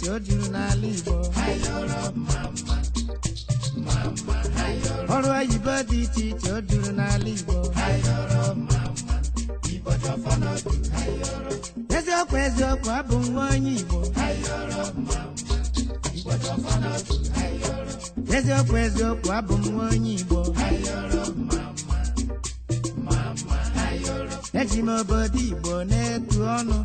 iche o juru n'ala Igbo ọrụ oyibo dị iche iche o juru n'ala Igbo eziokwu eziokwu abụ nwa onye Igbo eziokwu eziokwu abụ nwa onye Igbo eji m obodo Igbo na-etu ọnụ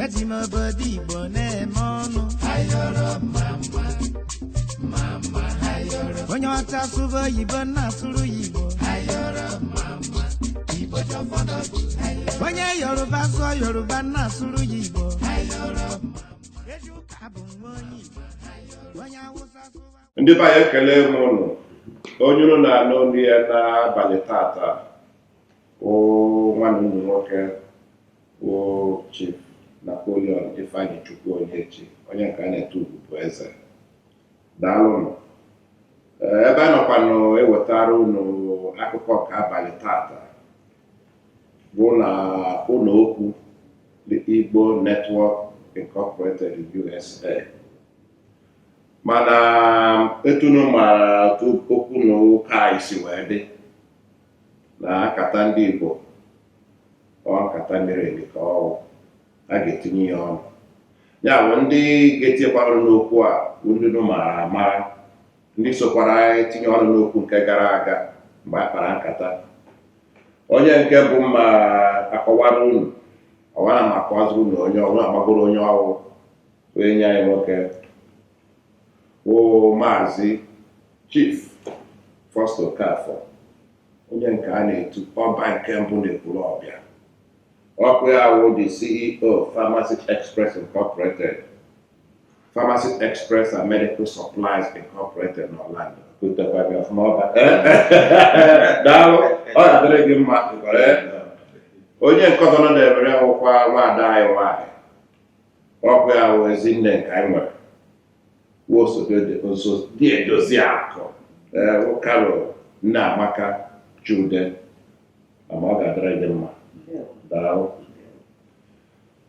eji m obodo Igbo na-eme ọnụ onye ọcha sụba oyibo na-asụrụ ya Igbo onye Yoruba sụọ Yoruba na-asụrụ ya Igbo eji ụka bụ nwa onye Igbo onye Awụsa sụba ndị be anyị ekele m ụnụ onye ụnụ na-anụ olu ya n'abalị tata wụ nwanne ụmụ nwoke wụ Chief Napoleon Ifeanyi Chukwu Onyechi, onye nke a na-etu ugwu bụ eze. Daalụnụ. Ebe a nọkwanụ ewetara ụnụ akụkọ nke abalị tata bụ na ụlọ okwu the Igbo Network Incorporated USA. Mana etunu mara okwu na ụka anyị si wee dị na akata ndị Igbo ọ nkata mere eme ka ọ a ga-etinye ya ọnụ. Ya bụ ndị ga-etinyekwara n'okwu a bụ ndị nụ mara amara, ndị sokwara etinye ọnụ n'okwu nke gara aga mgbe a kpara nkata. Onye nke bụ mma akọwara unu ọwara ma akọwaziri unu onye ọrụ agbagoro onye ọrụ onye nye anyị nwoke bụ Maazị Chief First Okafọ, onye nke a na-etu ọba nke mbụ na-ekwuru ọbịa. Ọkụ ya wụ the CEO Pharmacy Express Incorporated, Pharmacy Express and Medical Supplies Incorporated n'Orlando. Daalụ, ọ ga-adịrị gị mma. Onye nke ọzọ nọ na-ewere ọkwa nwaada anyị nwanyị. Ọkụ ya wụ ezinne nke anyị nwere. Osodi edozi akụ Carol Nneamaka Jude, ama ọ ga-adịrị gị mma. Daalụ.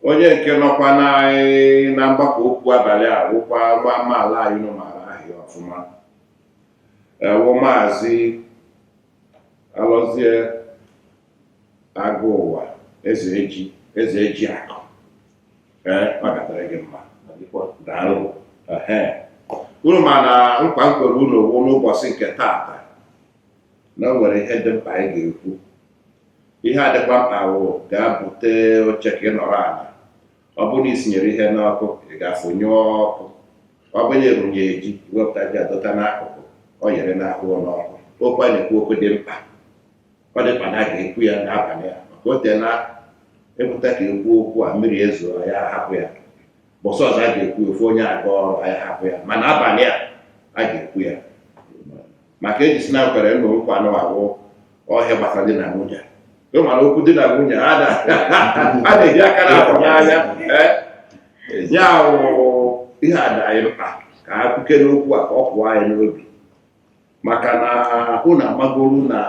Onye nke nọkwa na mgbakọ okwu abalị a wụkwa nwa amaala anyị nọ mara ahịa ọfụma wụ Maazị Alọzie Agụụwa eze eji akụ. Ọ ga-adịrị gị mma. Daalụ. Unu ma na nkwa m kwere unu wụ n'ụbọchị nke taata na o nwere ihe dị mkpa anyị ga-ekwu. Ihe adịkwa mkpa wụ ga-abute oche ka ị nọrọ ala. Ọ bụrụ na isinyere ihe n'ọkụ ị ga-afụnye ọkụ. Ọ bụrụ erunye eji wepụta ji adọta n'akụkụ ọ nyere n'ahụ n'ọkụ. Okwu a na-ekwu okwu dị mkpa. Ọ dị mkpa na a ga-ekwu ya n'abalị a maka o tee na epụta ka ekwu okwu a mmiri ezo ya hapụ ya. Bọsọ ọzọ a ga-ekwu ofu onye aga ọrụ ya hapụ ya, mana abalị a ga-ekwu ya maka eji si na nkwere nna nkwa anụwawụ ọhịa gbasara dị na nwunye. Mana okwu dị na nwunye a na-eji aka na-apụ n'anya. Ya wụ ihe a dị anyị mkpa ka ha kwuke n'okwu a ka ọ pụọ anyị n'obi, maka na unu amagolu na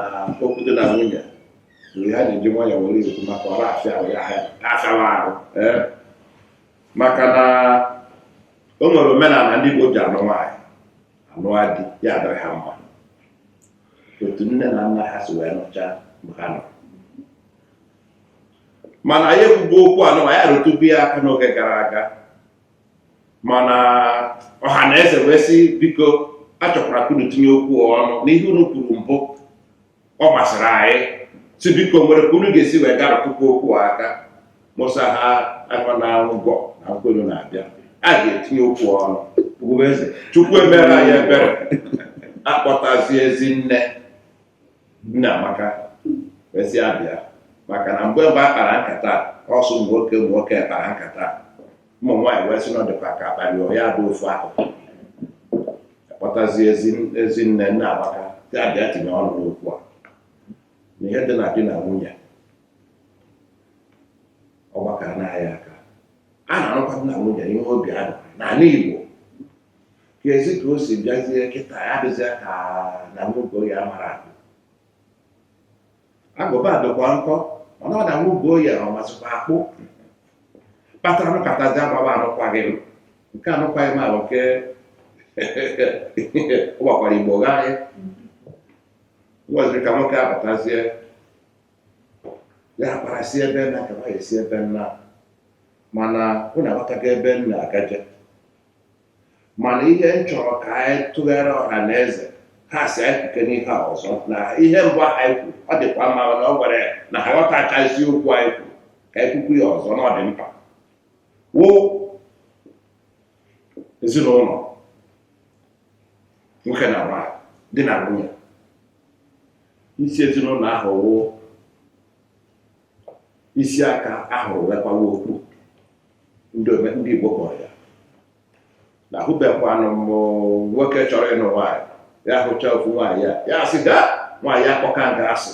okwu dị na nwunye ha na-eji nwayọ were ekwu maka ọrụ afịawa ahụ. Maka na o nwere omenala ndị Igbo ji anụ nwaanyị anụ adị ya adịrị ha mma otu nne na nna ha si wee nụcha mgbe ha nọ. Mana anyị ekwugo okwu anụ ya rụtụbu ya aka n'oge gara aga, mana ọha na eze wee sị biko achọkwara ka unu tinye okwu ọnụ n'ihe unu kwuru mbụ ọ masịrị anyị, si biko nwere ka unu ga-esi wee garụtụkwa okwu aka mụsa ha akọ na ngwọ na nkwelu na-abịa a ga-etinye okwu ọnụ. Chukwu emere anyị ebere akpọtazie Ezinne Nneamaka wesi abịa, maka na mgbe a kpara nkata ọsụ nwoke kpara nkata ụmụ nwaanyị wee sị na ọ dịkwa ka abalị ya bụ ofu akụkụ. Akpọtazie Ezinne Nneamaka si abịa tinye ọnụ n'okwu a na ihe dị na di na nwunye ọgbakọ anaghị aka. A na-arụkwa na nwunye ihe obi adị n'ala Igbo ka ezi ka o si bịazie kịta ya dịzie ka na nwoke oyi amara akụ. Agụba dịkwa nkọ mana ọ na nwoke oyi ọ masịkwa akpụ. kpatara nkatazi agbaba anụkwaghị m nke anụkwaghị m ahụ nke ọ gbakwara Igbo gaghị weziri ka nwoke apụtazie ya akparasị ebe nna ka ya esi ebe nna mana ụ na-aghọtago ebe nna agaje mana ihe m chọrọ ka anyị tụgharị ọha na eze ha si anyị kwuke n'ihe a ọzọ na ihe mbụ anyị kwuru ọ dịkwa mma na ọ gwara na ha ghọtachazi okwu anyị kwuru ka anyị kwukwu ya ọzọ na ọ dị mkpa wụ ezinụlọ nwoke na nwaanyị di na nwunye isi ezinụlọ ahụ wụ isi aka ahụrụ wekwawa okwu ndị Igbo kpọrọ ya na ahụbekwanụ m nwoke chọrọ ịnụ nwaanyị ya hụcha ofu nwaanyị ya asị gaa nwaanyị akpọka nga asị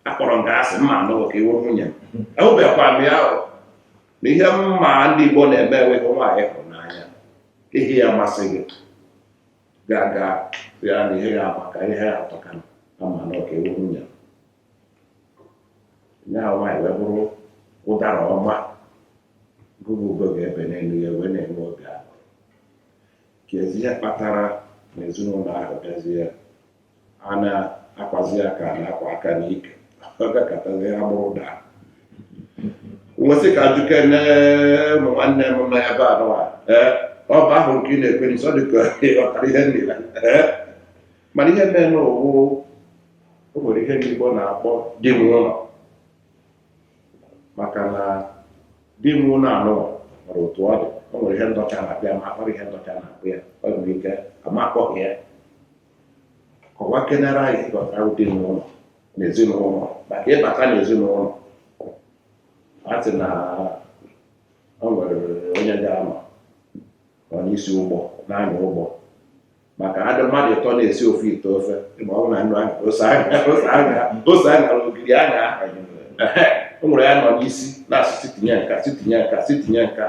akpọrọ nga asị mma anụ ka iwu nwunye m ahụbekwa m ya na ihe mma ndị Igbo na-eme enweghị nwaanyị hụrụ n'anya ihe ya masị gị ga ya na ihe ya maka ihe ya atọka ama na ọka iwu nwunye m ya nwaanyị wee bụrụ ụdara ọma gụgụ ugo ga-ebe n'elu ya wee na-enwe obi ahụ ka ezi ihe kpatara na ezinụlọ ahụ bịazie a na-akwazi aka na-akwa aka n'ike ọ gakọtazi ha bụrụ daa nwesị ka juke ụmụ nwanne m na ebe anụwa ọ bụ ahụ nke ị na-ekwe nso dịka ọtara ihe niile mana ihe mere n'ụwụ o nwere ihe ndị Igbo na-akpọ di m ụlọ maka na di m ụlọ anụ nwere otu ọ dị o nwere ihe ndọcha na-akpụ ya ma akpọrọ ihe ndọcha na-akpụ ya ọ nwere ike ama akpọghị ya kọwa kenere anyị ịghọtara di m ụlọ na ezinụlọ maka ịbata na ezinụlọ a sị na o nwere onye ga-ama onye isi ụgbọ na-anya ụgbọ maka adị mmadụ ịtọ na-esi ofu ite ofe ma ọ na ndụ anya ose anya ogiri anya o nwere ya nọ n'isi na-asị sitinye nka sitinye nka sitinye nka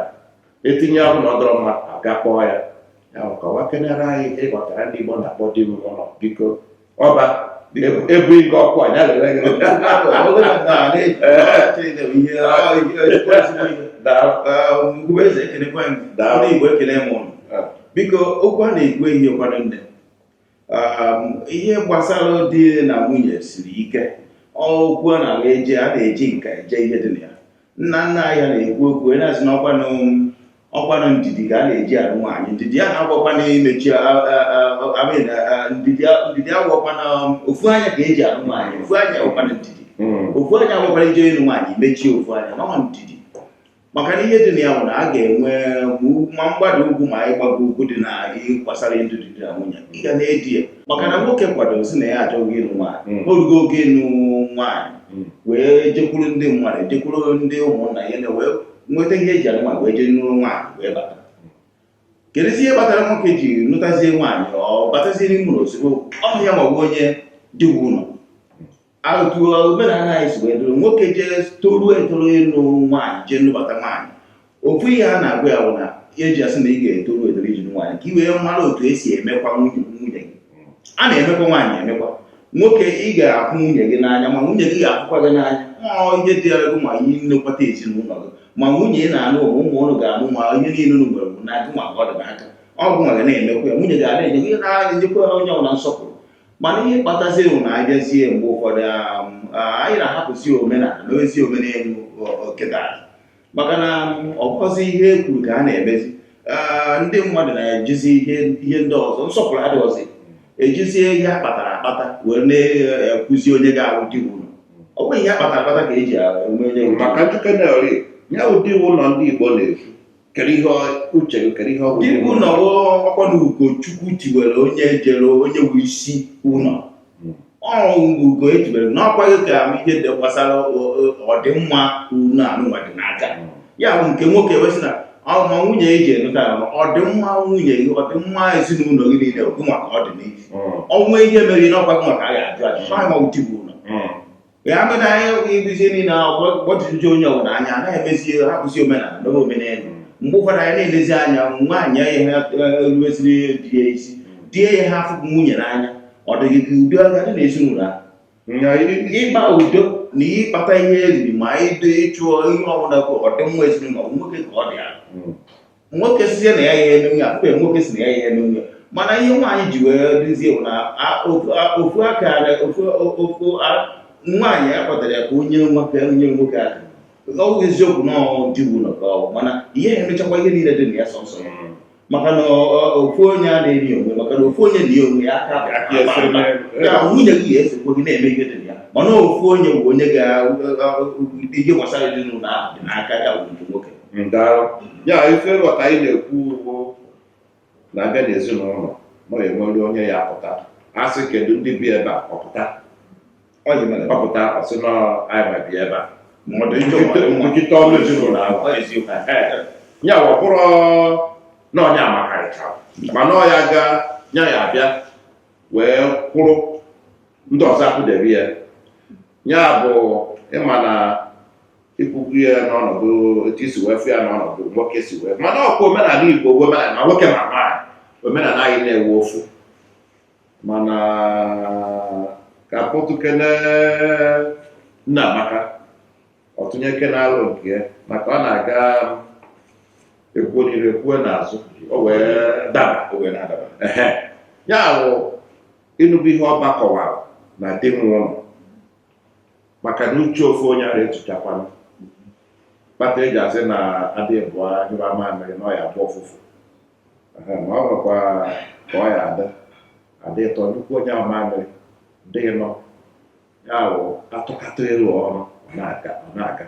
etinye ahụ na ọdọrọ mma aga kpọọ ya ya kọwa kenere anyị ịghọtara ndị Igbo na-akpọ di m ụlọ biko ọba ebu ike ọkụ anya eze ekelekwa ndị Igbo ekele m ụnụ biko okwu a na-ekwu ihe ụkwado nne ihe gbasara di na nwunye siri ike okwu a na-eji nka eje ihe dị na ya nna nna anyị na-ekwu okwu na-asị na ọkwanụ ndidi ka a na-eji arụ nwaanyị ndidi a na-agwakwana imechi ndidi agwakwana ofu anya ka eji arụ nwaanyị ofu anya agwakwana ndidi ofu anya agwakwana ije ịnụ nwaanyị mechie ofu anya nọ ndidi maka na ihe dị na ya bụ na a ga-enwe ma mgbada ugwu ma ịgbago ugwu dị na gbasara ndụ dị na nwunye ị ga na-edi ya maka na nwoke kwadoro si na ya achọghị ịnụ nwaanyị orugo oge ịnụ nwaanyị wee jekwuru ndị mmadụ jekwuru ndị ụmụnna ya na wee nweta ihe eji anụmanụ wee jee nụrụ nwaanyị wee bata kedụzi ihe kpatara nwoke ji nụtazie nwaanyị ọ batazie n'ime ụlọ ozugbo ọhụ ya maọbụ onye dị ụlọ atụ omenala anyị si wee dụrụ nwoke jee toruo etoru ịnụ nwaanyị jee nụbata nwaanyị ofu ihe a na-agụ ya bụ na eji asị na ị ga-etoru etoru iji nwaanyị ka i wee mara otu esi emekwa nwunye gị a na-emekwa nwaanyị emekwa nwoke ị ga-afụ nwunye gị n'anya ma nwunye gị ga-afụkwa gị n'anya ihe dị ego ma ihe nlekwata ezinụlọ gị ma nwunye ị na-anụ ụmụ ụmụ ụnụ ga-amụ ma ihe niile unu nwere na agụ nwa ọ dị n'aka ọgụ nwa ga na-emekwa ya nwunye ga-ada enye gị na-enyekwa onye ọbụla nsọpụrụ mana ihe kpatazie na abịazie mgbe ụfọdụ anyị na-ahapụzi omenala mewezi omenelu kịta maka na ọbụzi ihe e kwuru ka a na-emezi ndị mmadụ na-ejizi ihe ndị ọzọ nsọpụrụ adịghịzi ejizie ihe akpatara akpata were na-ekwuzi onye ga-ahụ di ụlọ ọ bụghị ihe akpatara akpata ka eji eme onye maka njikọ ya ụdị ụlọ ndị Igbo na-efu kere ihe uche gị kere ihe ọ bụ di ụlọ ọkwa na Ugochukwu tiwere onye jere onye bụ isi ụlọ ugo etiwere n'ọkwa gị ka ihe dị gbasara ọdịmma ụlọ anụnwa dị n'aka ya bụ nke nwoke wesị na ma nwunye eji enụta ọdịmma nwunye gị ọdịmma ezinụlọ gị niile gị maka ọ dị n'ihi ọnwa ihe mere n'ọkwa gị maka a ga-ajụ ajụjụ ma ụdị bụ ụlọ ya mere anyị ibizie niile gbọtụjụ onye ọbụla anya anaghị emezi hapụzi omenala n'oge omenelu mgbe ụfọdụ anyị na-elezi anya nwaanyị ihe rueziri di ya isi die ya ha afụ nwunye n'anya ọ dịghị ka ụdị ọga dị na ezinụlọ ịgba udo na ịkpata ihe eriri ma ịchụ ihe ọbụla bụ ọdịmma ezinụlọ nwoke ka ọ dị ya nwoke sizie na ya ihe n'onwe ya tupu nwoke si na ya ihe n'onwe ya mana ihe nwaanyị ji wee duzie bụ na ofu aka ofu nwaanyị akpọtara ya ka onye nwoke aka ọ bụ eziokwu na ọdịwu nọ ka ọ mana ihe emechakwa ihe niile dị na ya sọnsọ maka na ofu onye a na-eri onwe maka na ofu onye na ya onwe ya aka nwunye gị ga-esekwa gị na-eme ihe dị na ya mana ofu onye bụ onye ihe gbasara ezinụlọ ahụ dị n'aka ya bụ nke nwoke ya ife nghọta anyị na-ekwu ugbo na-abịa n'ezinụlọ ma enwere onye ya apụta a sị kedu ndị bi ebe a ọpụta ọsị na anyị ma bi ebe a nkịta ọnụ ezinụlọ ahụ ya wọbụrụ na onye amakarịcha mana ọ ya ga nya ya abịa wee kwụrụ ndị ọzọ akwụdebe ya ya bụ ịma na ikwukwu ya n'ọnọdụ etu isi wee fụ ya n'ọnọdụ nwoke si wee mana ọkwa omenala Igbo bụ omenala na nwoke ma nwaanyị omenala anyị na-ewe ofu mana ka pọtukene nna Amaka ọtụnye ke na-alụ nke ya maka ọ na-aga ekwuo n'iru ekwuo n'azụ o wee daba ya bụ ịnụbụ ihe ọba kọwara na dị nwa ụlọ maka na uche ofu onye ara etuchakwana kpata eji asị na adị bụ anyụrụ mamịrị na ọ ya bụ ọfụfụ ma ọ nwekwa ka ọ ya adị ịtọ nnukwu onye mamịrị dịghị nọ ya bụ atụkata elu ọrụ ọ na-aga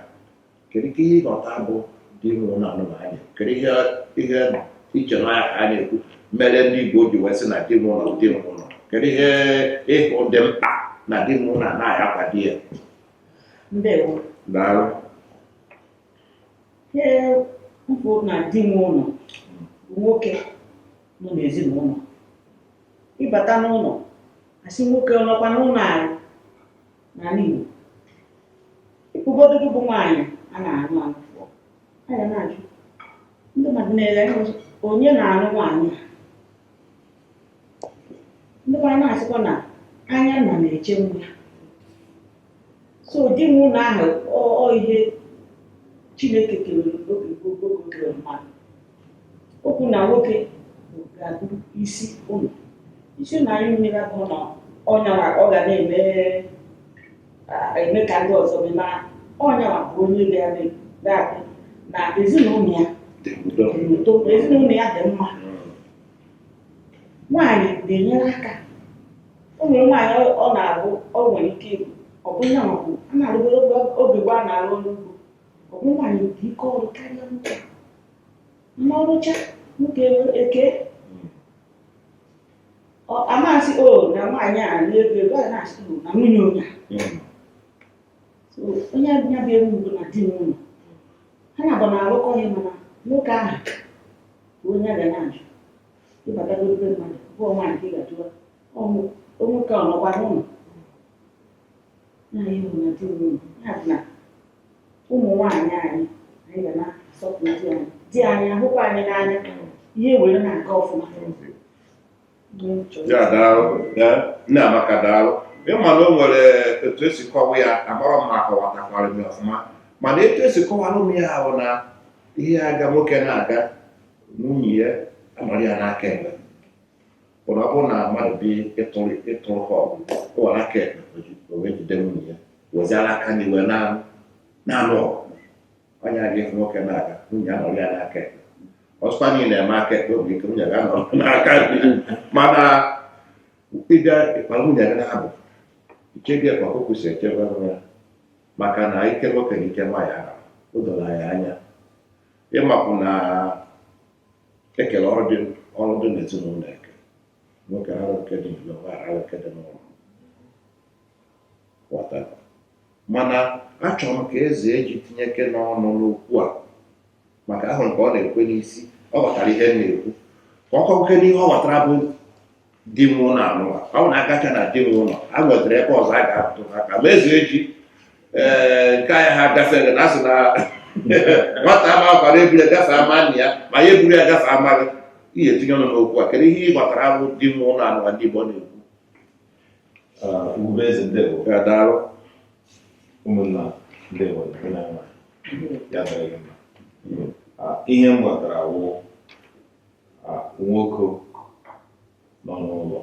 kedu ka ihe ịghọta bụ dị nwe na anụmanya kedu ihe iche na ya ka a na-ekwu mere ndị Igbo ji wee sị na dị nwe ụlọ dị nwe ụlọ kedu ihe ịhụ dị mkpa na dị nwe ụlọ anaghị akwado ya Ndewo. Daalụ. Ihe mkpu na di nwe ụlọ nwoke nọ n'ezinụlọ ịbata n'ụlọ asị nwoke ọnọkwa n'ụlọ anyị n'ala Igbo ịkwụgodogo bụ nwaanyị a na-anụ anya na-ajụ ndị mmadụ na-ele onye na-anụ nwaanyị ndị nwaanyị na-asịkwa na anya nna na-eche nwa ya so di m ụlọ ahụ ọ ihe Chineke kere oge gbogbo kere mmadụ okwu na nwoke ga-abụ isi ụlọ isi na anyị mmiri abụ na ọnyawa ọ ga na-eme ka ndị ọzọ mee na ọnyawa bụ onye ga-abụ na ezinụlọ ya dị udo ezinụlọ ya dị mma nwaanyị na-enyere aka o nwere nwaanyị ọ na-abụ ọ nwere ike ịbụ ọ bụ ya maọbụ a na-arụgo oge gba na-arụ ọrụ ugbo ọ bụ nwaanyị dị ike ọrụ karịa nwoke ma ọrụcha nwoke eke amasị na nwaanyị a na-ego a na-asị na nwunye onye onye ya bụ ewu ugbo na di nwunye ha na-abụ na-arụkọ ihe mana nwoke ahụ bụ onye ga na-ajụ ịbatagobe mmadụ bụ nwaanyị ka ị ga-ajụwa nwoke ọ nọkwa n'ụlọ na ihe na di nwunye ya bụ na ụmụ nwaanyị anyị ga na-asọpụrụ di anyị ahụkwa anyị n'anya ihe were na-aga ọfụma ya daalụ nne Amaka daalụ ịma na o nwere etu esi kọwa ya agbara m akọwatakwara m ọfụma mana etu esi kọwara m ya bụ na ihe aga nwoke na-aga nwunye ya anọrọ ya n'aka ekpe ụlọ ọ bụrụ na mmadụ bi ịtụrụ ha ọgụ ụwara aka ekpe o wee jide nwunye ya weziara aka n'iwe na-anụ ọgụ onye aga efu nwoke na-aga nwunye anọrọ ya n'aka ekpe ọsụkwa niile na-eme aka ekpe oge ike nwunye ga-anọrọ n'aka mana ịbịa ịkpara nwunye gị na-abụ ichebi ekpa o kwesịrị echebe ya maka na ike nwoke na ike nwaanyị ahụ o doro anyị anya ịmapụ na ekele ọrụ dị n'ezinụlọ eke nwoke arụ nke dị n'ụlọ nwaanyị arụ nke dị n'ụlọ ghọta mana achọrọ m ka eze eji tinye eke n'ọnụ n'okwu a maka ahụ nke ọ na-ekwe n'isi ọ ghọtara ihe m na-ekwu ka ọ kọbuke n'ihe ọ ghọtara bụ di m ụlọ anụwa ọ bụ na agacha na di m ụlọ a nwetara ebe ọzọ a ga-apụtụ aka ma eze eji nke anya ha gafere na asị na nwata ama akwara eburu ya gafee ama nna ya ma ya eburu ya gafee amaghị ihe etinye ọnụ n'okwu a kedu ihe ị ghọtara bụ di m ụlọ anụwa ndị Igbo na-ekwu Ugwubeze ndewo. Ya daalụ. Ụmụnna ndewo ya dịrị gị mma. Ihe m gwatara wụ nwoke nọ n'ụlọ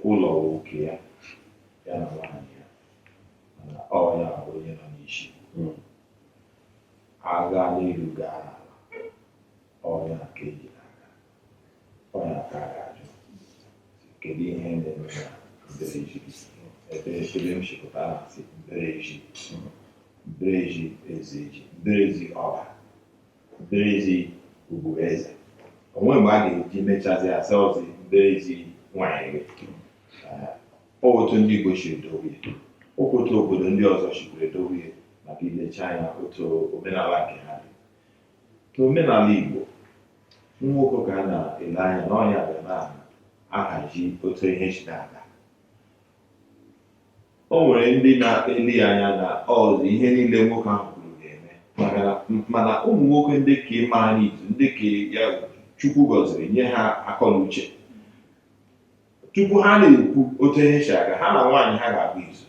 ụlọ nke ya ya na nwaanyị ya mana ọ ya bụ onye nọ n'isi agha n'elu gaa n'ala ọ ya ka eji n'aka ọ ya ka a ga-ajụ kedu ihe na-eme na mbereji ebe m chịpụtara na-asị mbereji ezeji mberezi ọba mberezi ugwu eze onwe mgbe a ga-eji mechazi asị ọzọ mberezi nwanyị otu ndị Igbo si edowe otu obodo ndị ọzọ sikwuru edowe maka ilecha anya otu omenala nke ha dị n'omenala Igbo nwoke ka a na-ele anya na ọnya bịa na-ahazi otu ihe si na-aga o nwere ndị na-ele anya na ọzọ ihe niile nwoke ahụ kwuru ga-eme mana ụmụ nwoke ndị ka mara n'izu ndị ka ya Chukwu gọziri nye ha akọ na uche tupu ha na-ekwu otu ihe si aga ha na nwaanyị ha ga-agba izu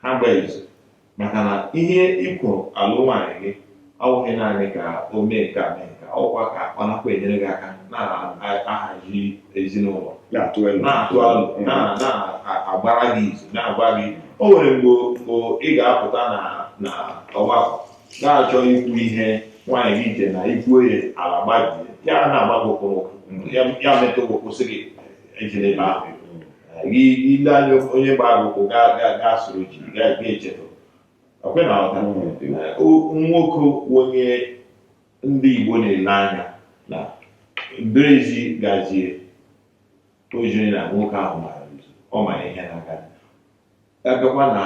ha gba izu maka na ihe ịkwụ alụ nwaanyị gị ọwụghị naanị ka o mee nke a mee nke ọkwa ka ọ nakwa enyere gị aka na-ahazi ezinụlọ na-atụ alụ na-agbara gị izu na-agwa gị o nwere mgbe ị ga-apụta na ọgbakọ na-achọ ikwu ihe nwaanyị gị je na ikwuo ya ala gbajie ya na-agbago ya metụ kwụsị gị ejiri ebe ahụ gị ile anya onye gba agụkwụ ga soro ji ga-echetụ okwe na ọta nwoke onye ndị Igbo na-ele anya na mberezi gazie ojiri na nwoke ahụ mara izu ọ mara ihe na-aga abịakwa na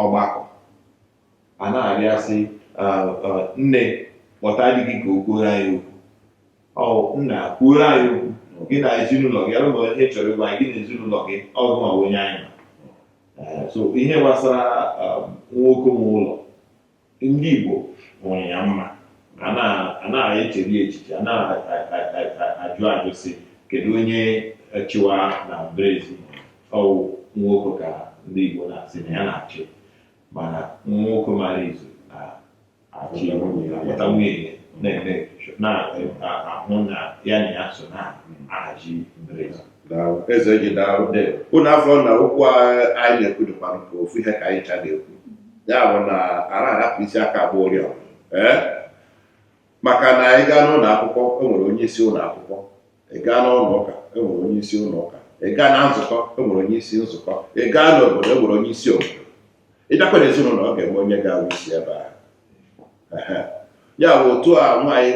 ọgbakọ a na-arịasị nne kpọta dị gị ka o kwuoro anyị okwu nna kwuoro anyị okwu gị na ezinụlọ gị arụ ihe chọrọ ịgwa gị na ezinụlọ gị ọgụ ma onye anyị so ihe gbasara nwoke nwe ụlọ ndị Igbo hụrụ ya mma a na-echeri echiche a na-ajụ sị kedu onye chịwa na mberezi ọwụ nwoke ka ndị Igbo na-asị na ya na-achị mana nwoke mara izu na-achị akpọta nwunye na-eme na-ahụ na ya na ya so na-ahazi mberezi eze ji daalụ ụnụ afọ na okwu anyị na-ekwu dịkwa nke ofu ihe ka anyị cha na-ekwu ya bụ na ara ahapụ isi aka abụọ oriọna maka na anyị gaa n'ụlọ akwụkwọ enwere onye isi ụlọ akwụkwọ ị gaa n'ụlọ ụka enwere onye isi ụlọ ụka ị gaa na nzukọ enwere onye isi nzukọ ị gaa n'obodo enwere onye isi obodo ịbịakwa n'ezinụlọ ọ ga-enwe onye ga-awụ isi ebe ahụ ya bụ otu a nwaanyị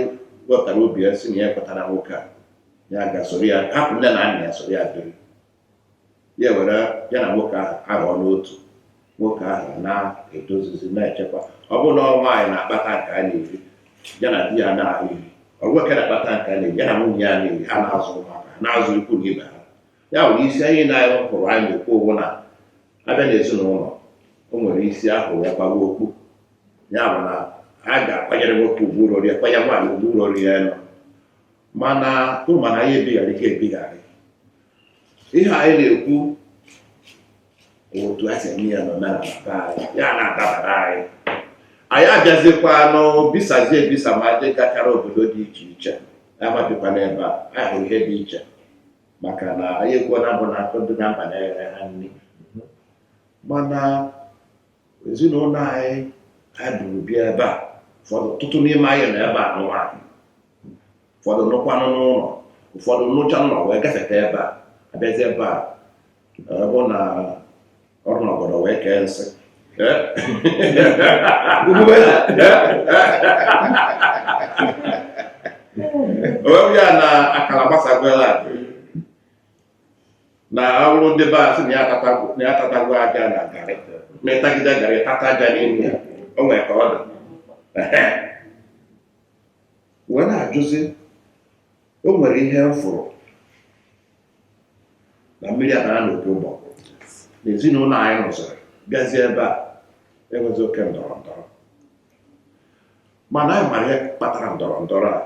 wepụtara obi ya si na ya kpatara nwoke a ya ga-soro ya hapụ nne na nna ya soro ya biri ya were ya na nwoke ahụ aghọọ n'otu nwoke ahụ na-edozizi na-echekwa ọ bụrụ na nwaanyị na-akpata nke a na-eri ya na di ya na-ahụ iri ọ nwoke na-akpata nke a na-eri ya na nwunye ya na-eri ha na-azụ ụmụaka ha na-azụ ikwu na ibe ha ya nwere isi anyị na-anyị hụrụ anyị na-ekwu ụgwụ na abịa n'ezinụlọ o nwere isi ahụ ya gbawa okpu ya bụ na a ga-akwanyere nwoke ugwu rori ya kwanye nwaanyị ugwu rori ya elu mana ụmụna anyị ebigharị ka ebigharị ihe anyị na-ekwu otu a si eme ya n'omenala be anyị ya na-adabara anyị abịazikwa bisazie ebisa ma dị gachara obodo dị iche iche amabikwa n'ebe a anyị hụrụ ihe dị iche maka na anyị ekwuo na mbụ na akụ dị na mba na-ere ha nri mana ezinụlọ anyị duru bịa ebe a ụfọdụ ọtụtụ n'ime anyị nọ ebe a nwaanyị ụfọdụ nụkwanụ n'ụlọ ụfọdụ nụcha n'ụlọ wee gafeta ebe a abịazi ebe a bụ na ọrụ n'obodo wee kee nsị onwe ya na akara gbasagwela na ọrụ ndị be asị na ya tatagwo aja na garị ma ịtagide garị tata aja n'ime ya o nwere ka ọ dị wee na-ajụzi o nwere ihe m fụrụ na mmiri abara n'opi ụgbọgụ n'ezinụlọ anyị rụziri bịazie ebe a enwezi oke ndọrọ ndọrọ mana anyị mara ihe kpatara ndọrọ ndọrọ a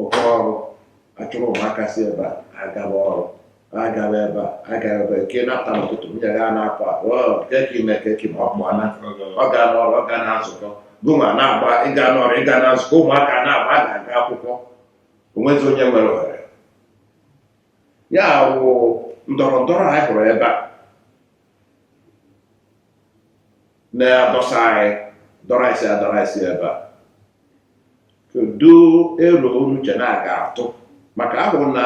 oke ọrụ achọrọ ụmụaka si ebe a agaba ọrụ agaba ebe a agaba ebe nke napụta n'ụtụtụ nwunye ya na-apụ keki ime keki ma ọ pụọna ọ ga n'ọrụ ọ ga na-azụkọ gụnwa na-agba ịga n'ọrụ ịga na-azụkọ ụmụaka na-agba a ga-aga akwụkwọ onwezi onye nwere ohere ya wụ ndọrọ ndọrọ anyị hụrụ ebe a na-adọsa anyị dọrọ isi ebe a kedu ero uche na-aga atụ maka ahụ na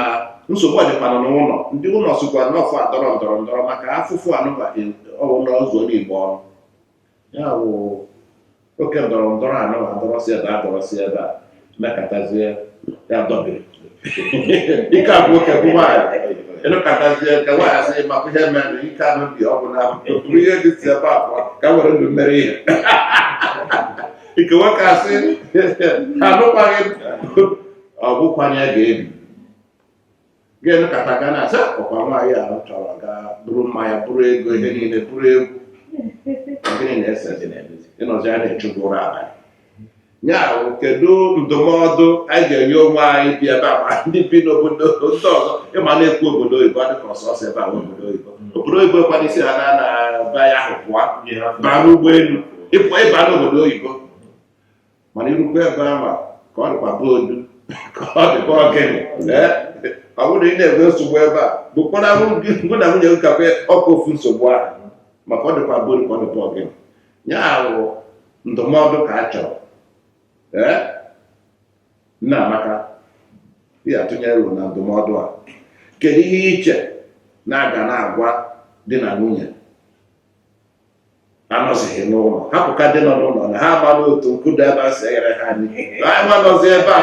nsogbu ọdịkwana n'ụlọ ndị ụlọ sokwa n'ọfụ ndọrọ ndọrọ maka afụfụ anụbadị ọbụla ọzọ n'Igbo ọrụ ya wụ oke ndọrọ ndọrọ adọrọsi ebe a mekatazie ya dọbiri ike abụ oke bụ nwaanyị ịnụkatazie nke nwaanyị asị maka ihe mere ike anụ dị ọ bụ na bụrụ ihe dị si ebe abụọ ka were ndụ mere ihe ike nwoke asị anụkwaghị ọ bụkwanye ga-ebi ga-enụkata ga na-asị ọkwa nwaanyị ahụ chọrọ ga bụrụ mmanya bụrụ ego ihe niile bụrụ egwu gịnị na-ese ịnọzi a na-echụbụrụ abalị ya kedu ndụmọdụ anyị ga-enye onwe anyị bi ebe a ma ndị bi n'obodo ndị ọzọ ịma na-ekwu obodo oyibo adịka ọsọsọ ebe a obodo oyibo kwana isi ha na be ya ahụ pụọ baa n'ụgbọelu ịba n'obodo oyibo mana irukwa ebe ahụ ka ọ dịkwa boodu ka ọ dịkwa ogene ọ bụrụ ị na-enwe nsogbu ebe a bụkwana mụ na nwunye m kakwa ọkụ ofu nsogbu ahụ maka ọ dịkwa boodu ka ọ dịkwa ogene ya ahụ ndụmọdụ ka a chọrọ nna Amaka ị atụnyere na ndụmọdụ a kedu ihe iche na-aga na-agwa di na nwunye anọzighị n'ụlọ hapụka dị nọ n'ụlọ na ha amalụ otu nkụda ebe a si eghere ha anyị manọzi ebe a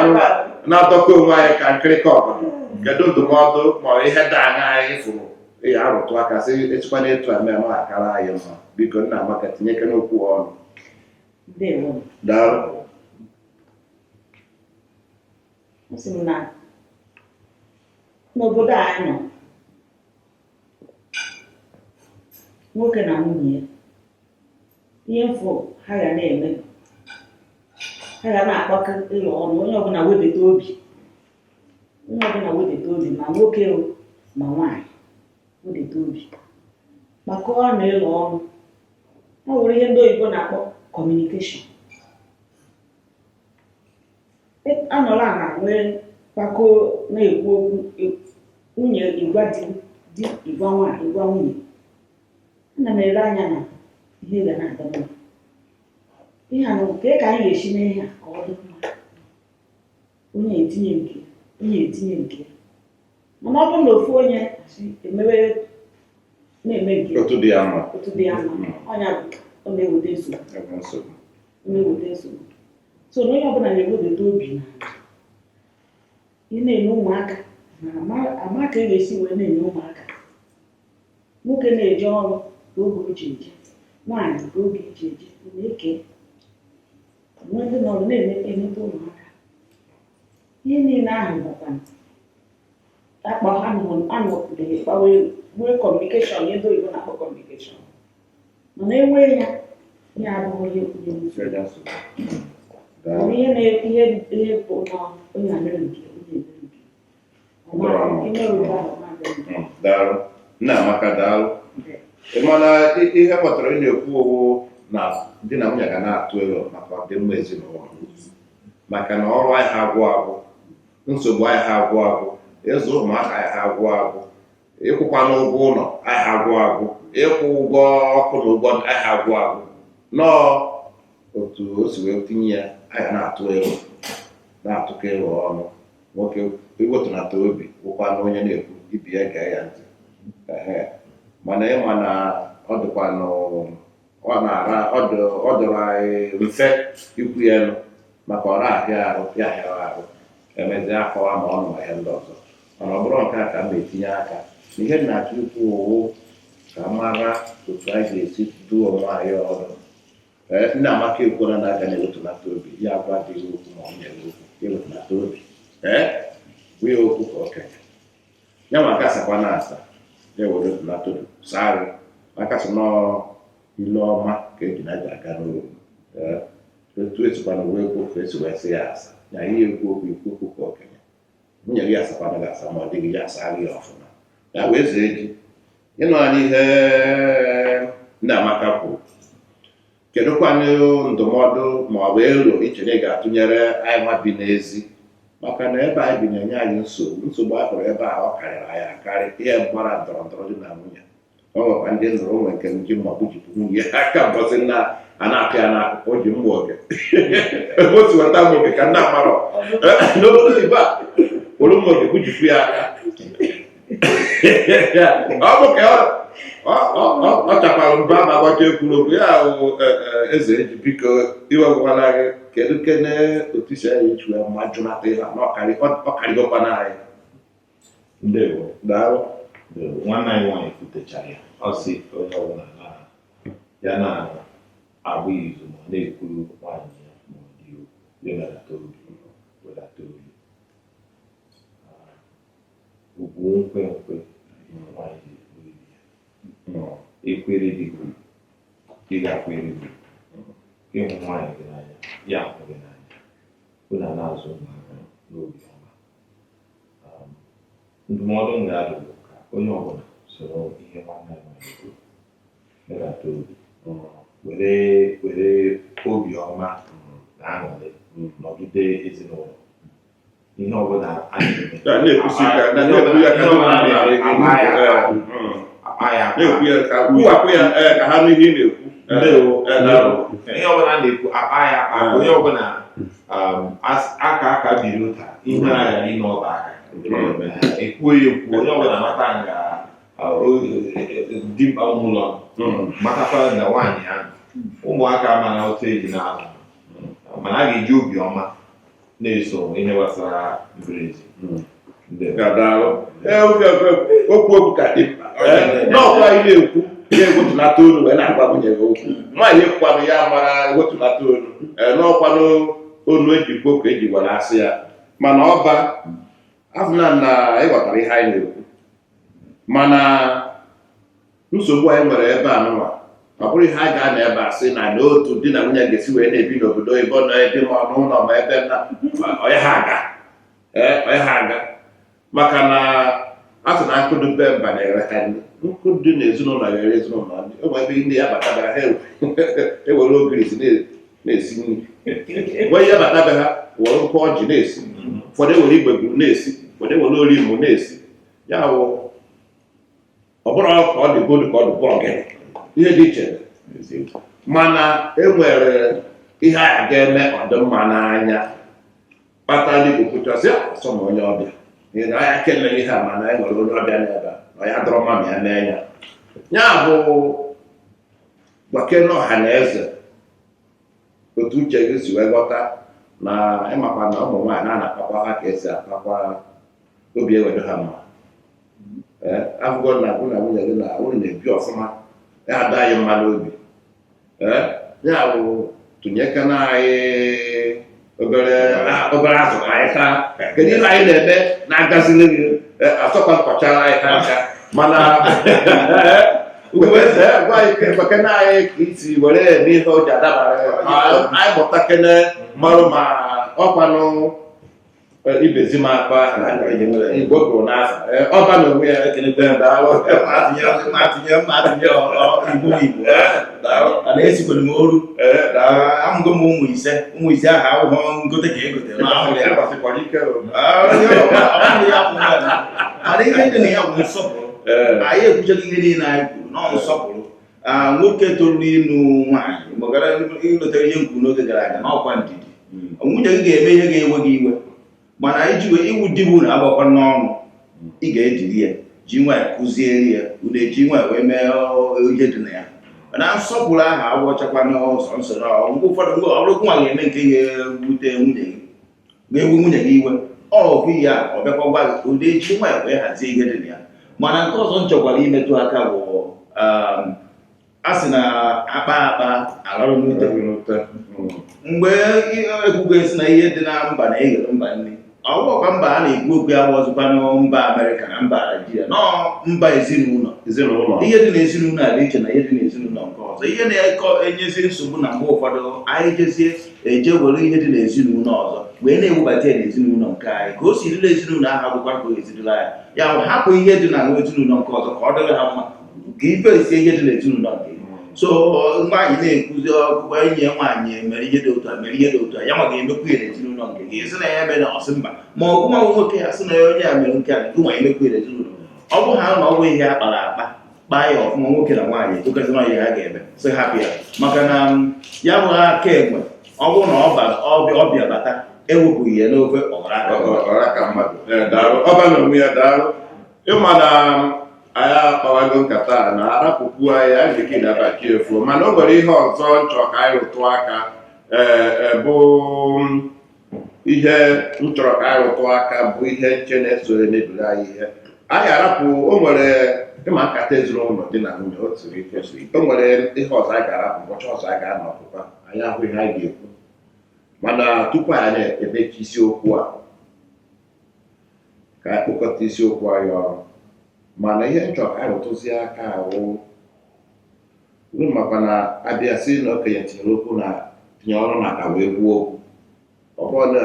na-atọkọ onwe anyị ka nkịrịka ọbara kedu ndụmọdụ ma ihe dị anya anyị fụrụ ya arụtụ aka sị echikwana etu a mee akara anyị mma biko nna Amaka tinyeke n'okwu ọnụ daalụ Asị m na n'obodo anyị nọ nwoke na nwunye ya ihe mfụ ha ga na-eme ha ga na-akpakọ ịlụ ọnụ onye ọbụla wedeta obi ma nwoke ma nwaanyị wedeta obi maka ọ na ịlụ ọnụ ọ nwere ihe ndị oyibo na-akpọ kọmunikeshọn anọla na nwee mkpakọ na-ekwu okwu nwunye ịgwa di ịgwa nwaanyị ịgwa nwunye ana m ele anya na ihe ga na-aga mma ihe a nke ka anyị ga-esi mee ihe ka ọ dị mma onye etinye nke mana ọ bụrụ na ofu onye na-eme nke otu dị ya mma ọnya ọ na-eweta nsogbu so na onye ọbụla na-ewedata obi na ị na-enye ụmụaka na ama ka ị ga-esi wee na-enye ụmụaka nwoke na-eje ọrụ ka oge o ji eje nwaanyị ka oge ji eje na-eke nwe ndị nọrọ na-emeta ụmụaka ihe niile ahụ bụkwa akpa ha anọpụdịghị kpawe nwee kọmunikeshọn ihe ndị oyibo na-akpọ kọmunikeshọn mana enwe ya ya abụghị ihe bụ na onye mere nke daalụ nna Amaka daalụ mana ihe kpọtara ị na-ekwu owu na di na nwunye ga na-atụ ego maka ọdịmma ezinụlọ maka na ọrụ anyị ha agwụ nsogbu anyị ha agwụ ịzụ ụmụaka anyị ha agwụ ịkwụkwa n'ụgwọ ụlọ anyị ha agwụ ịkwụ ụgwọ ọkụ na ụgwọ anyị ha agwụ nọọ otu o si wee tinye ya anyị na-atụ ego na-atụkọ ego ọnụ nwoke iwetunata obi bụkwa na onye na-ekwu ibi ya gee ya ntị mana ịma na ọ dịkwa ọ dịrị anyị mfe ikwu ya nụ maka ọrụ ahịa ahụ emezi akọwa ma ọ nọ ihe ndị ọzọ mana ọ bụrụ nke a ka m na-etinye aka na ihe na-achọ ikwu owu ka mara otu anyị ga-esi duo onwe anyị ọrụ nna Amaka ekwuola na aka na-ewetunata obi ya agwa adịghị okwu ma ọ nyere okwu ewetunata obi wee okwu ka okenye ya nwa akasakwa na asa ya were wetunata obi sarị akasị n'ilu ọma ka eji na ji aga n'olu etu esikwana wee okwu ka esi wee sị ya asa ya ihe ekwu okwu ka okenye nwunye gị asakwana gị asa ma ọ dịghị ya asa gị ọfụma ya wee zee gị ịnụ anyị ihe ndị Amaka kwuru kedụkwanụ ndụmọdụ ma ọ bụ ero iche na ị ga-atụnyere anyị nwa bi n'ezi maka na ebe anyị bi na-enye anyị nsogbu a hụrụ ebe a ọ karịrị anyị akarị ihe mgbara ndọrọ ndọrọ dị na nwunye o nwekwa ndị nụrụ onwe nke ndị ma gbujipụ nwunye aka mbọsị na a na-apịa ya n'akụkụ o ji mgba oge ebe o si weta mgba oge ka ndị amarọ n'obodo Igbo a were mgba oge gbujipụ ya aka ọ bụ ka ọ chakwara mba ma gbacha ekwuru okwu ya ahụ eze eji biko iwegwara gị kedu kene otu isi anyị ichu ya ma jụnata ihe ọ karịgokwana anyị Ndewo. daalụ Nwanne anyị nwaanyị kwutechara ya ọ sị onye ọbụla ya na-agba izu ma na-ekwuru nwaanyị ya ma ọ dị ya wedata olu ugwu nkwenkwe nwaanyị ya ekwere dị gị ị ga-akwere gị ịhụ nwaanyị gị n'anya ya hụ gị n'anya unu na-azụ ụmụaka n'obi ọma ndụmọdụ m ga-adụ bụ ka onye ọbụla soro ihe nwanne anyị nwaanyị kwuru wedata obi were obi ọma na aṅụrị nọgide ezinụlọ ihe ọbụla a na-ekwu ya ka ha nụ ihe ị na-ekwu ihe ọbụla a na-ekwu akpa ya akpa onye ọbụla aka biri ụta ihe a ghara ime ọba aka ekwuo ya ekwu onye ọbụla mata nga dimkpa ụlọ matakwa na nwaanyị ya ụmụaka mana otu eji na-ahụ mana a ga-eji obi ọma na-eso ihe gbasara mberede okwu ka dị n'ọkwa anyị na-ekwu ya ewetụlata olu wee na-agwa nwunye gị okwu nwaanyị ekwukwanụ ya mara ewetụlata olu n'ọkwanụ olu ejikwo ka eji gwara asị ya mana ọba afụna na ịghọtara ihe anyị na-ekwu mana nsogbu anyị nwere ebe a nụwa ọ bụrụ ihe a ga-ana ebe a sị na n'otu di na nwunye ga-esi wee na-ebi n'obodo oyibo nọ ebe ma n'ụlọ ma ebe na onye ha aga maka na a sị na nkụdụ be mba na-ere ha ndị nkụdụ na ezinụlọ ga-ere ezinụlọ ndị ụmụ ebe ndị ya batabara ha ewere ogirisi na-esi nri nwee ihe batabe ha were nkwa ọjị na-esi ụfọdụ ewere igbe gburu na-esi ụfọdụ ewere orimụ na-esi ya wụ ọ bụrụ ka ọ dị godu ka ọ dị bọọgị ihe dị iche mana enwere ihe a ga-eme ọdịmma n'anya kpatara ndị kwuchasị asọ na onye ọbịa n'ihi na anya kelere ihe a mana e nwere onye ọbịa n'ebe na ya dọrọ mma ma ya n'enya ya bụ gbakene ọha na eze otu uche gị si wee ghọta na ịmakwa na ụmụ nwaanyị na-anakpakwa ha ka esi akpakwa obi ewedo ha mma afụgo na abụ na nwunye gị na unu na-ebi ọfụma ya ada anyị mma n'obi ya bụ tụnyekana anyị obere azụ ka anyị taa kedu ihe anyị na-eme na-agazili gị asọkwa nkọchara anyị ha ncha mana gwa anyị kekena anyị ka isi were eme ihe o ji adabara anyị mụta kene marụ ma ọkwanụ ibezi m akpa igbo gụrụ n'afọ ọba na onwe ya ekelete daalụ na-esikwere m oru amụgo m ụmụ ise ahụ ahụhụ ngote ka egotere mana ihe dị na ya bụ nsọpụrụ anyị ekwuchaghị ihe niile anyị kwuru na nsọpụrụ nwoke toruru ịnụ nwaanyị magara ilotere ihe nkwu n'oge gara aga n'ọkwa ndidi nwunye gị ga-eme ihe ga-ewe gị iwe mana iwu di bụ na agbakwa n'ọnụ ị ga-ejiri ya ji nwa kụziere ya unu eji nwa wee mee ihe dị na ya mana nsọpụrụ ahụ agwọchakwa n'ọsọ nsọ mgbe ụfọdụ mgbe ọ bụrụkwa nwa ga-eme nke ga-ewute nwunye gị ga-ewu nwunye gị iwe ọbụ ya ọ bịakwa gwa gị ụdị eji nwa wee hazie ihe dị na ya mana nke ọzọ m chọkwara imetụ aka bụ a sị na akpa alarụ n'ute mgbe ekwugo esi na ihe dị na mba na eghere mba nri ọgwụkwa mba a na-ekwu okwu ya ọzọkwa na mba Amerịka na mba Naijiria nọ mba ezinụlọ ezinụlọ ihe dị n'ezinụlọ a dị iche na ihe dị n'ezinụlọ nke ọzọ. Ihe na-enyezi nsogbu na mgbe ụfọdụ anyị jezie eje were ihe dị n'ezinụlọ ọzọ wee na-ewebata ya n'ezinụlọ nke anyị ka o si dịla ezinụlọ ahụ bụkwa ka o ezidịla ya ya bụ hapụ ihe dị na ezinụlọ nke ọzọ ka ọ dịrị ha mma ka iferisie ihe dị n'ezinụlọ nke so nwaanyị na-ekwuzi ọkụkọ enyi ya nwaanyị mere ihe dị otu a mere ihe dị otu a ya nwa ga-emekwu ya n'ezinụlọ nke gị sị na ya eme na ọsị mba ma ọ bụ nwa nwoke ya sị na ya onye a mere nke a gị nwa emekwu ya n'ezinụlọ ọ bụ ha na ọ bụ ihe a kpara akpa kpaa ya ọfụma nwoke na nwaanyị etokazina ihe ha ga-eme sị hapụ ya maka na ya bụ aka ekwe ọ bụrụ na ọbịa bata ewepụghị ya n'ofe ọra ka mmadụ ọba na onwe ya daalụ ịma na anyị akpawago nkata na arapụkwu anyị anyị bekee na baki efu mana o nwere ihe ọzọ nchọ ka anyị rụtụ aka bụ ihe nchọrọ ka anyị rụtụ aka bụ ihe nche na-esore n'ebiri anyị ihe anyị arapụ o nwere ịma nkata ezinụlọ dị na nwunye otu o nwere ihe ọzọ anyị ga-arapụ ụbọchị ọzọ anyị ga-anọ ọpụpa anyị ahụ ihe anyị ga-ekwu mana tupu anyị na-emechi isiokwu a ka anyị kpokọta isiokwu anyị ọrụ mana ihe nchọrọ ka anyị rụtụzie aka ahụ maka na abịa sị na okenye tinyere okwu na tinye ọrụ na aka wee gwuo okwu ọ bụrụ na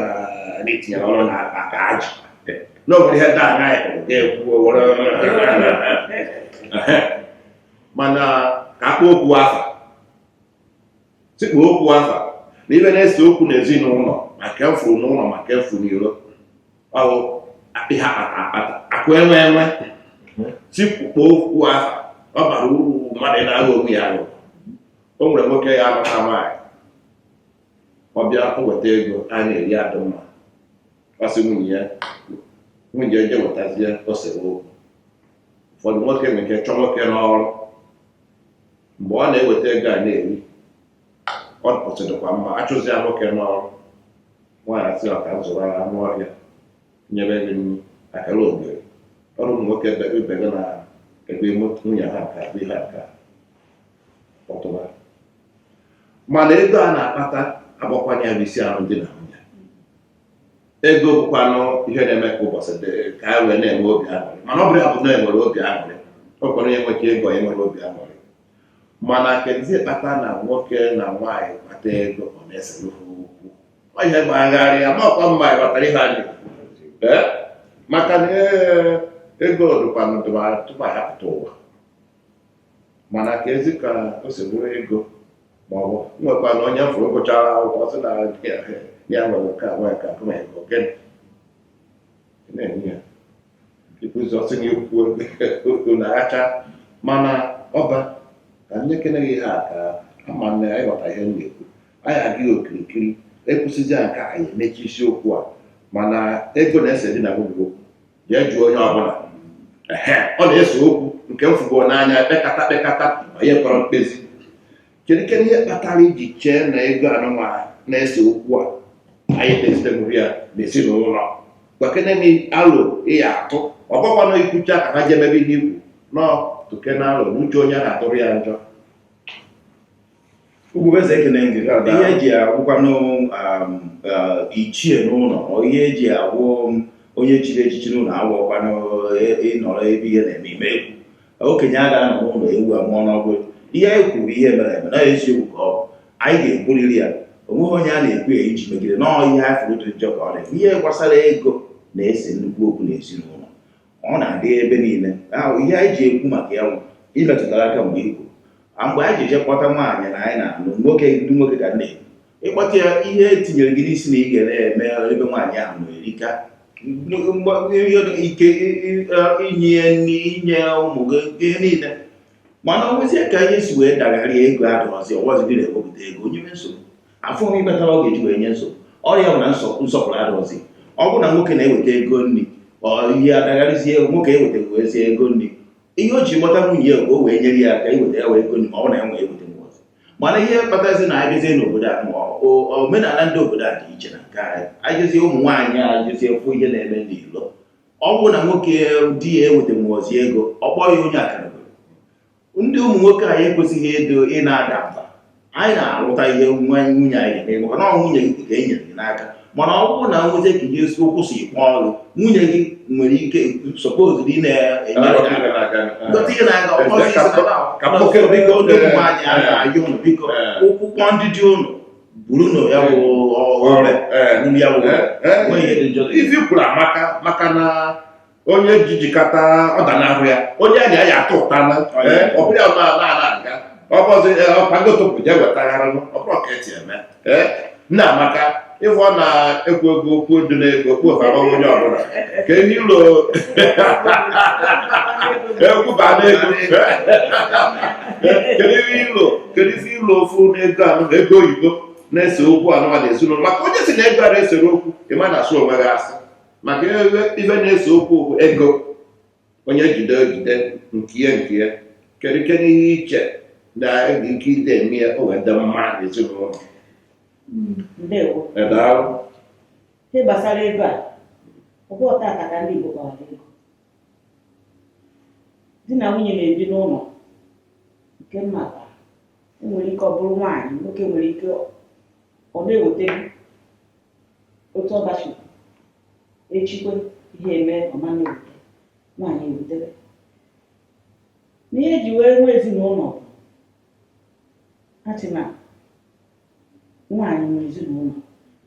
ndị tinyere ọrụ na aka ajị n'obodo ihe daa anaghị ga-ekwu mana ka akpa okwu afa tikpu okwu afa na ibe na-ese okwu n'ezinụlọ maka efu n'ụlọ maka efu n'iro ọwụ ihe akpata akụ enwe tikpukpo okwu afa ọ bara uru mmadụ na-ahụ onwe ya ahụ o nwere nwoke ya alụta nwaanyị ọbịa o weta ego a na-eri adụ mma ọ sị nwunye eje wetazie osere okwu ụfọdụ nwoke nwere ike chọọ nwoke n'ọrụ mgbe ọ na-eweta ego a na-eri ọ kwụsịrịkwa mma achụzia nwoke n'ọrụ nwaanyị sị ọka zụrụ anụ ọhịa nyere gị nri akara ogere ọrụ ụmụ nwoke ebega na ebe nwunye ha nka bụ ihe nka kpọtụba mana ego a na-akpata agbakwanye ya bụ isi ahụ dị na nwunye ego bụkwanụ ihe na-eme ka ụbọchị ka a wee na-enwe obi aṅụrị mana ọ bụrụ ya bụ na enwere obi aṅụrị ọkwara onye nweke ego ya nwere obi aṅụrị mana kedu kpata na nwoke na nwaanyị kpata ego ọ na-esere okwu ọ ihe gbagharị ya ma ọkwa mma ịghọtara ihe anyị maka na ego dụkwanụ tupu anyị apụta ụwa mana ka ezi ka o si bụrụ ego ma ọ bụ nwekwa na onye fụrụ gụchara akwụkwọ sị na ya nwere nke a nwere ka akụma ego gịnị na-enye ya ịkụzi ọsị na ikwu na acha mana ọba ka ndị keneghị ihe a ka ama na ya ịghọta ihe m na-ekwu anyị agaghị okirikiri ekwusịzi nke anyị emechi isiokwu a mana ego na-ese dị na nwunye okwu jee jụọ onye ọbụla ọ na-ese okwu nke m fụgo n'anya kpekata onye kpọrọ mkpezi kedu ihe kpatara iji chee na ego anụnwa na-ese okwu a anyị na-esite ya n'ezinụlọ gwakene alụ ịya atụ ọgbakwanụ ikwucha ka ha jemebe ihe ikwu nọ tuke na alụ n'uche onye na-atụrụ ya njọ Ugwubeze ekene gị ihe eji agwụkwanụ ichie n'ụlọ ihe eji agwụ onye chiri echichi n'ụlọ agwọkwanụ ịnọrọ ebe ihe na-eme ime ekwu okenye a ga-anọ n'ụlọ ewu amụọ n'ọgwụ ihe anyị kwuru ihe mere eme na eziokwu ka ọ bụ anyị ga-ekwuriri ya onweghị onye a na-ekwu ya iji megide nọọ ihe anyị fụrụ dị njọ ka ọ dị ihe gbasara ego na-ese nnukwu okwu n'ezinụlọ ọ na-adị ebe niile ahụ ihe anyị ji ekwu maka ya imetụtara aka mgbe ikwu mgbe anyị ji eje kpọta nwaanyị na anyị na-alụ ndị nwoke ga na-ekwu ịkpọta ya ihe etinyere gị n'isi na ị ga na-eme ebe nwaanyị ahụ na-erika ike inye nri inye ụmụ gị ihe niile mana ọ nwezie ka ihe si wee dagharịa ego adọzi ọwọzi dị na-ewepụta ego onye nsogbu afọ onye kpatara ọ ga-eji wee nye nsogbu ọrịa bụ na nsọpụrụ adọzi ọ bụrụ na nwoke na-eweta ego nri ihe adagharịzie nwoke ewetawezie ego nri ihe o ji gbọta nwunye ya o wee nyere ya aka iweta ya wee ego nri ma ọ na enwe eweta nwozi mana ihe kpatazi na abịazie n'obodo a omenala ndị obodo a dị iche na nke anyị ajụzie ụmụ nwaanyị a ajụzie fụ ihe na-eme n'ilo ọ bụrụ na nwoke di ya eweta nwozi ego ọ kpọọ ya onye akara ndị ụmụ nwoke anyị ekwesịghị edo ị na-ada mba anyị na-arụta ihe nwunye anyị na-eme maka na nwunye gị ka e nyere gị n'aka mana ọ bụrụ na nwunye ka ihe okwu si kwa ọrụ nwunye gị nwere ike suppose dị na-enyere ngote ihe na-aga ọzọ biko ndị ụmụ anyị a ga-ayọ ụnụ biko ụkwụkwọ ndị dị ụnụ buru nụ ya bụ ọrụ ya bụ nweghị ihe dị njọ ife kwuru amaka maka na onye jijikata ọdanahụ ya onye a ya atụ ụtana ọ bụrụ ya na-aga ọbọzi ọkpagotopụ je wetagharịnụ ọ bụrụ ka eti eme nna amaka ịfụ ọ na-ekwu ego okwu dị n'ego kpofara onye ọbụla ka ihe ilo ekwuba n'ego kedu ife ilo ofu n'ego anụ na ego oyibo na-ese okwu anụma na ezinụlọ maka onye si na ego a na-esere okwu ịma na-asụ onwe gị asị maka ife na-ese okwu bụ ego onye jide nke ya kedu ihe iche na ike ide eme ya o wede mma ezinụlọ ndewo ihe gbasara ego a ọbụ ọtata ka ndị Igbo gbara ego di na nwunye na-ebi n'ụlọ nke mmata enwere ike ọ bụrụ nwaanyị nwoke nwere ike ọ na-eweta otu ọbachi echikwe ihe eme ọma na-ewute nwaanyị ewutere n'ihe eji wee nwee ezinụlọ achị na nwaanyị nwere ezinụlọ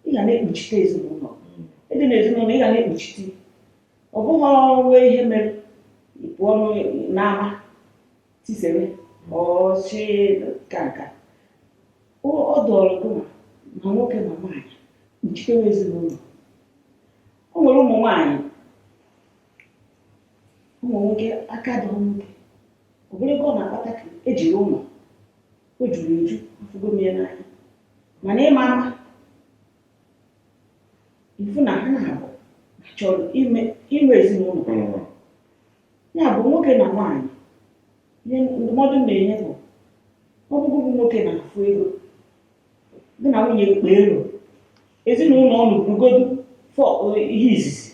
ị ga na-ekpuchite ezinụlọ ịdị n'ezinụlọ ị ga na-ekpuchite ọ bụghị ọrụ ihe mere pụọ n'ama tisere ọchị ka nka ọ dọrọ gị ma nwoke ma nwaanyị kpuchitewe ezinụlọ o nwere ụmụ nwaanyị ụmụ nwoke aka dị nwoke ọ bụrụ ebe ọ na-akpata ka ejiri ụlọ o juru eju afụgo m ya n'anya mana ịma ama ifu na ha na-abụ chọrọ inwe ezinụlọ ya bụ nwoke na nwaanyị ihe ndụmọdụ na-enye bụ ọbụgụ bụ nwoke na-afụ ego dị na nwunye kpa elu ezinụlọ ọnụ burugodu ihe izizi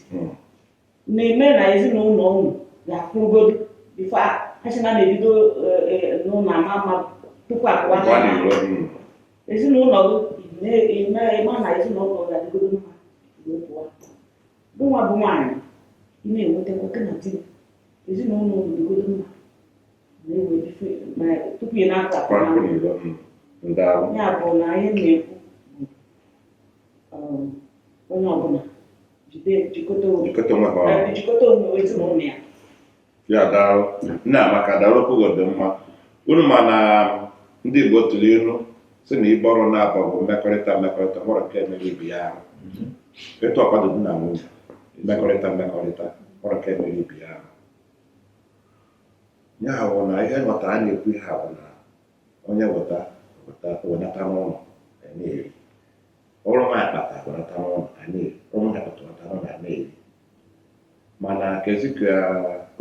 na-eme na ezinụlọ ọnụ ga-afụgodu bifo achịna na-ebido n'ụlọ ama ama tupu akụwa ezinụlọ ịma na ezinụlọ ga-adịgodo mma pụọ bụ nwa bụ nwaanyị ị na-enweta nwoke na di ezinụlọ dịgodo mma tupu ị na-akụ ya bụ na ihe na-ekwu onye ọbụla jikọta onwe ezinụlọ ya ya daalụ nna amaka daalụ okwu dị mma unu ma na ndị Igbo tụrụ ilu si na ibe ọrụ na-abụ bụ mmekọrịta mụrụ nke emere ibe ya ahụ etu ọkwado dị na nwunye mmekọrịta mụrụ nke emere ibe ya ahụ ya bụ na ihe nghọta a na-ekwu ihe bụ na onye wenata n'ụlọ na-eri ọrụ nwaanyị kpata wenata n'ụlọ na-eri ọrụ nwaanyị kpata wenata n'ụlọ na-eri mana kezi ka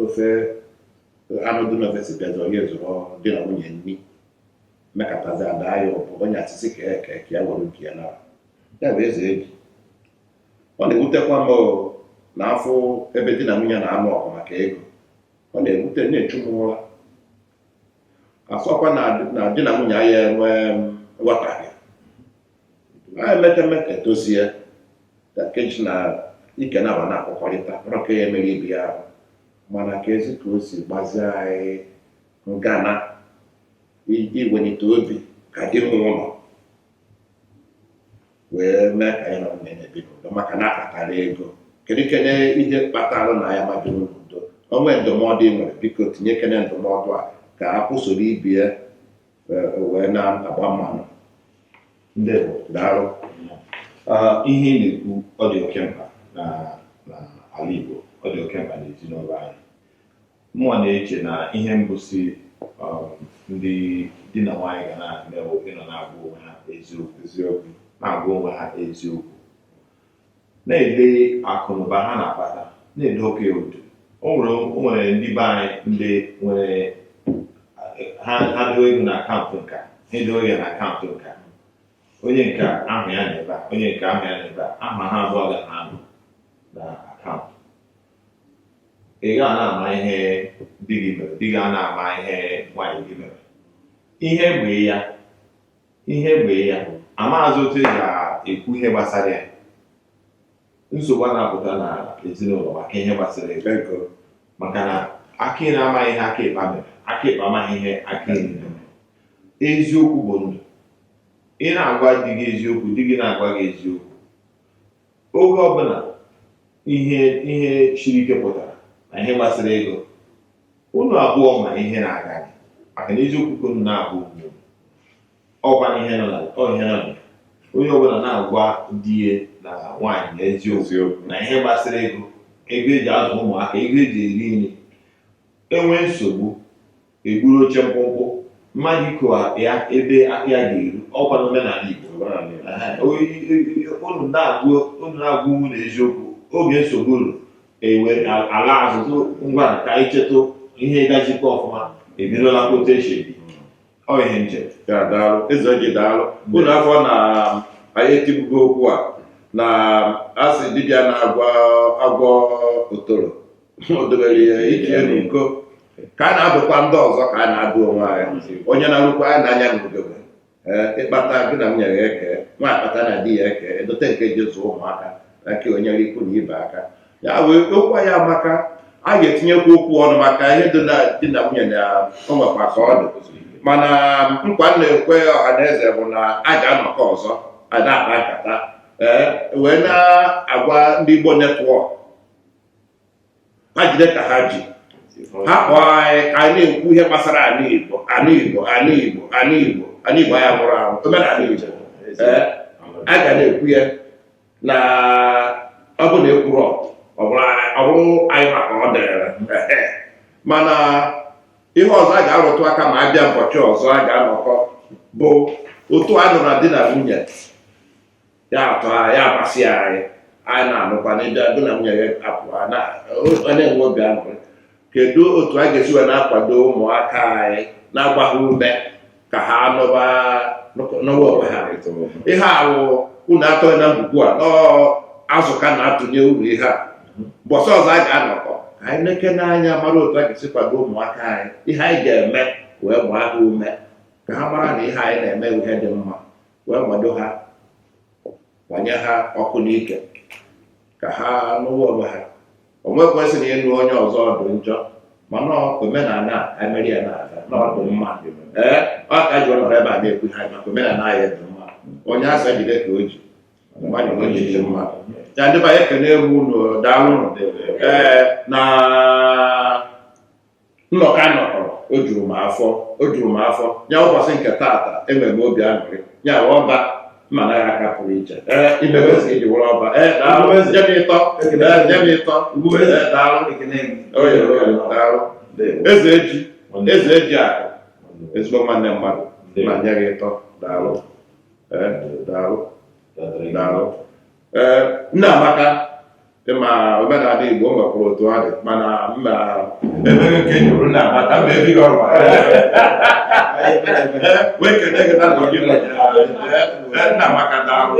ofe anụ dị n'ofe si bịazi onye zụrụ di na nwunye nni mekatazi ada ya ụbụ onye asịsị ka ya were nke ya nara ya bụ eze eji ọ na-ewutekwa m na afọ ebe di na nwunye na-anụ ọgụ maka ego ọ na-ewute na-echu m ụra asọkwa na di na nwunye anyị enwee nghọtahie anyị emeka etozie keji na ike na-aba na-akpọkọrịta rọka ya emere ibe ya ahụ mana ka ezi ka o si gbazie anyị ngana iwenite obi ka dị nwe ụlọ wee mee ka anyị na nwunye na-ebi n'udo maka na akatara ego kedu kene ihe kpatara na ya mmadụ n'udo onwe ndụmọdụ ị nwere biko tinye kene ndụmọdụ a ka akwụsoro ibi ya wee na-agba mmanụ ndị bụ daalụ ihe ị na-ekwu ọ dị oke mkpa n'ala Igbo ọ dị oke mkpa n'ezinụlọ anyị mmụọ na-eche na ihe mbụsi ndị di na nwaanyị ga na-emewo ịnọ na-agwa onwe ha eziokwu na-agwa onwe ha eziokwu na-ede akụ na ụba ha na-akpata na-ede oke udo o nwere ndị be anyị ndị nwere ha doo ego na akaụntụ nka ha edo ego na akaụntụ nka onye nke ahụ ya na-ebe a onye nke ahụ ya na-ebe a aha ha abụọ ga na-anọ na akaụntụ ị ga na-ama ihe di gị mere di gị a na-ama ihe nwaanyị gị mere ihe gbee ya amaazị otu ị ga-ekwu ihe gbasara ya nsogbu a na-apụta na ezinụlọ maka ihe gbasara ego maka na aka ị na-amaghị ihe aka ịkpa mere, aka ịkpa amaghị ihe aka ị mere. Eziokwu bụ ndụ. Ị na-agwa di gị eziokwu, di gị na-agwa gị eziokwu. Oge ọbụla ihe siri ike pụtara na ihe gbasara ego, unu abụọ ma ihe na-aga gị maka na eziokwu ka unu na-abụ ugwu ọkwa ihe nọ na onye ọbụla na-agwa di ya na nwaanyị eziokwu na ihe gbasara ego eji azụ ụmụaka, ego eji eri nri. Enwe nsogbu, eburu oche mkpụmkpụ, mmadụ iko ya ebe aka ya ga-eru, ọkwa n'omenala Igbo. Unu na-agwa unu eziokwu, oge nsogbu ruru ewere ala azụzụ ngwa ka anyị chetụ ihe gajikwa ọfụma, ebidola koteshi ọ ihe njem. Daalụ eze gị, daalụ. Unu afọ na anyị etibugo okwu a na asị dibịa na-agwọ otoro o dobere ya iji elu nko ka a na-abụkwa ndị ọzọ ka a na-abụ onwe anyị. Onye na-arụkwa anyị n'anya na ugogbe ịkpata gị na nwunye ya eke, nwa akpata na di ya eke, edote nke Jesu ụmụaka na nke onye ikwu na ibe aka ya wee okwu ya maka a ga-etinyekwa okwu ọnụ maka ihe di na nwunye na o nwekwa ka ọ dị. Mana nkwa na-ekwe ọha na eze bụ na a ga-anọkọ ọzọ a na-akpa nkata wee na-agwa ndị Igbo netwọk ha jide ka ha ji ha kpọọ anyị ka anyị na-ekwu ihe gbasara ala Igbo ya mụrụ ahụ omenala Igbo. A ga na-ekwu ya na ọ bụ na ekwuru ọ bụrụ anyị maka ọ dịrị. Mana ihe ọzọ a ga-arụtụ aka ma abịa ụbọchị ọzọ a ga-anọkọ bụ otu a nụrụ na di na nwunye ya atọ ya amasị anyị na-anụkwa na ịbịa di na nwunye ya apụ na-enwe obi aṅụrị. Kedu otu a ga-esi wee na-akwado ụmụaka anyị na-agba ha ume ka ha nọwa onwe ha? Ihe ahụ unu atọghị na mgbugbu a azụ ka na-atụnye uru ihe a. Mbọsị ọzọ a ga-anọkọ anyị neke n'anya mara otu a ga-esi kwado ụmụaka anyị, ihe anyị ga-eme wee gbaa ha ume ka ha mara na ihe anyị na-eme ihe dị mma, wee gbado ha, gbanye ha ọkụ n'ike ka ha nụwa onwe ha. O nwekwesị na ịnụ onye ọzọ ọdụ njọ, mana omenala emeri ya na ọdụ mma. Ọ ka ji ọnọrọ ebe a na-ekwu ha maka omenala anyị dị mma. Onye asa jide ka o ji mmadụ na onye dị mma ya ndị ba ekene egwu unu daalụ na nnọkọ nọkọrọ o juru m afọ ya ụbọchị nke taata enwere m obi aṅụrị ya ọba mma na aka pụrụ iche imewezi iji wụrụ ọba daalụ eze eji akụ ezigbo nwanne mmadụ ma nye gị ịtọ daalụ. Nna Amaka ma omenala Igbo o nwekwara otu ọ dị, mana mma emeghị nke juru Nna Amaka ma ebighị ọrụ wee kene gị na ndụ gị Nna Amaka daalụ.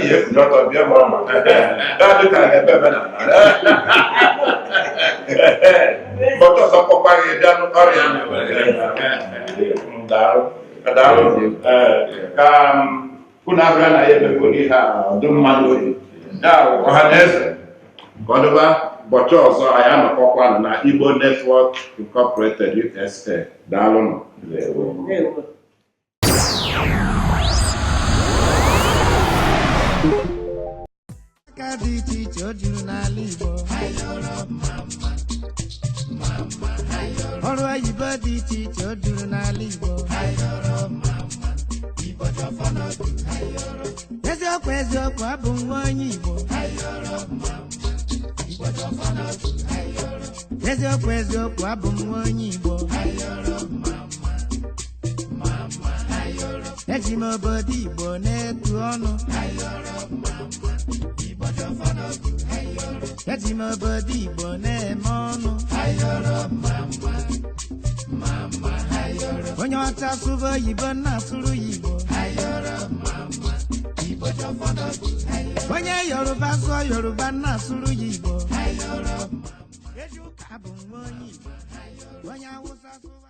Ihe ekwuji ọtọ bịa mụrụ maka daadị ka ga-ebe omenala bọtụ ọzọ kpọkwa gị bịa ọrịa daalụ ka unu abụra na ya emegoro ihe a ọdụ mmadụ oyi ya ọha na eze ka ọ dịba ụbọchị ọzọ anyị anọkọkwanụ na Igbo Network Incorporated USA. Daalụ nụ. Aka dị iche iche o juru n'ala Igbo, ọrụ oyibo dị iche iche o juru n'ala Igbo. Eziokwu abụ nwa onye Igbo. Eziokwu abụ nwa onye Igbo. Eji m obodo Igbo na-etu ọnụ. Eji m obodo Igbo na-eme ọnụ. Onye ọcha sụba oyibo na-asụrụ ya Igbo. Onye Yoruba sụọ Yoruba na-asụrụ ya Igbo. Eji ụka bụ nwa onye Igbo. Onye Awụsa sụwa